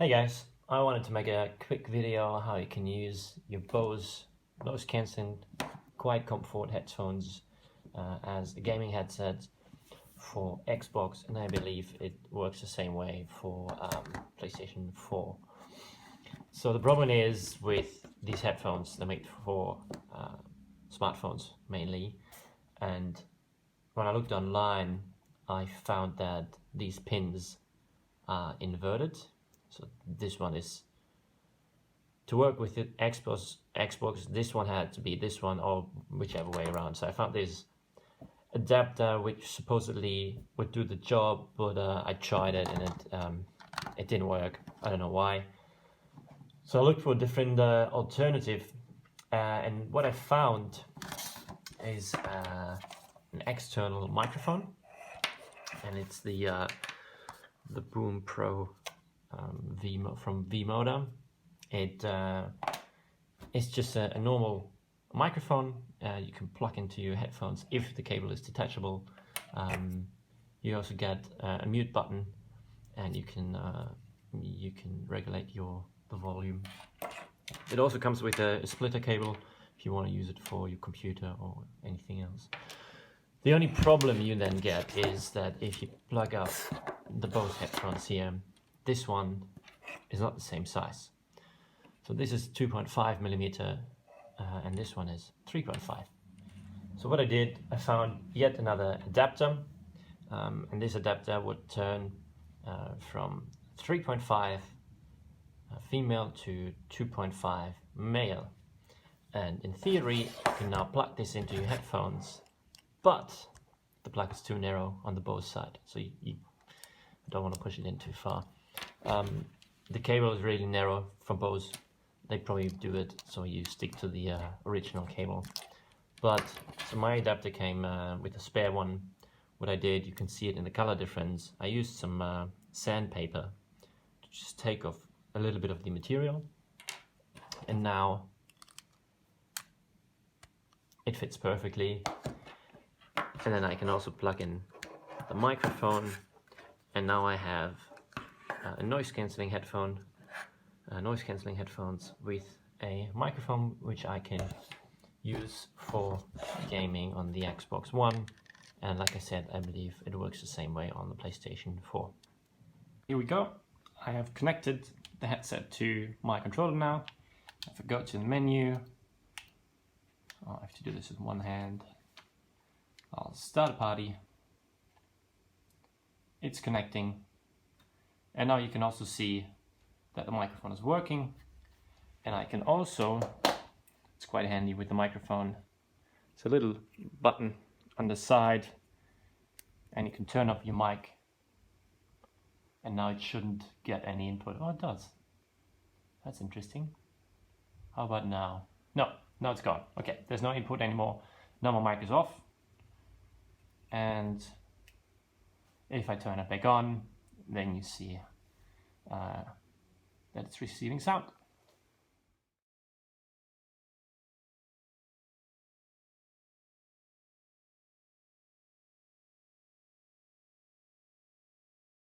Hey guys, I wanted to make a quick video on how you can use your Bose noise cancelling quiet comfort headphones as a gaming headset for Xbox, and I believe it works the same way for PlayStation 4. So the problem is with these headphones, they're made for smartphones mainly, and when I looked online I found that these pins are inverted. So this one is to work with it Xbox, this one had to be this one or whichever way around. So I found this adapter which supposedly would do the job, but I tried it and it didn't work. I don't know why. So I looked for a different alternative, and what I found is an external microphone, and it's the Boom Pro from V-Moda. It's just a normal microphone. You can plug into your headphones if the cable is detachable. You also get a mute button, and you can regulate the volume. It also comes with a splitter cable if you want to use it for your computer or anything else. The only problem you then get is that if you plug up the Bose headphones here, this one is not the same size. So this is 2.5 millimeter and this one is 3.5. So what I did, I found yet another adapter, and this adapter would turn from 3.5 female to 2.5 male. And in theory, you can now plug this into your headphones, but the plug is too narrow on the Bose side, so you don't want to push it in too far. The cable is really narrow for Bose. They probably do it so you stick to the original cable. But so my adapter came with a spare one. What I did, you can see it in the color difference. I used some sandpaper to just take off a little bit of the material, and now it fits perfectly. And then I can also plug in the microphone, and now I have a noise cancelling headphone, noise cancelling headphones with a microphone which I can use for gaming on the Xbox One, and like I said, I believe it works the same way on the PlayStation 4. Here we go. I have connected the headset to my controller now. If I go to the menu, I have to do this with one hand. I'll start a party. It's connecting, and now you can also see that the microphone is working. And I can also, it's quite handy with the microphone, it's a little button on the side, and you can turn up your mic, and now it shouldn't get any input. Oh, it does. That's interesting. How about now? No, it's gone. Okay, there's no input anymore. Now my mic is off, and if I turn it back on, then you see that it's receiving sound.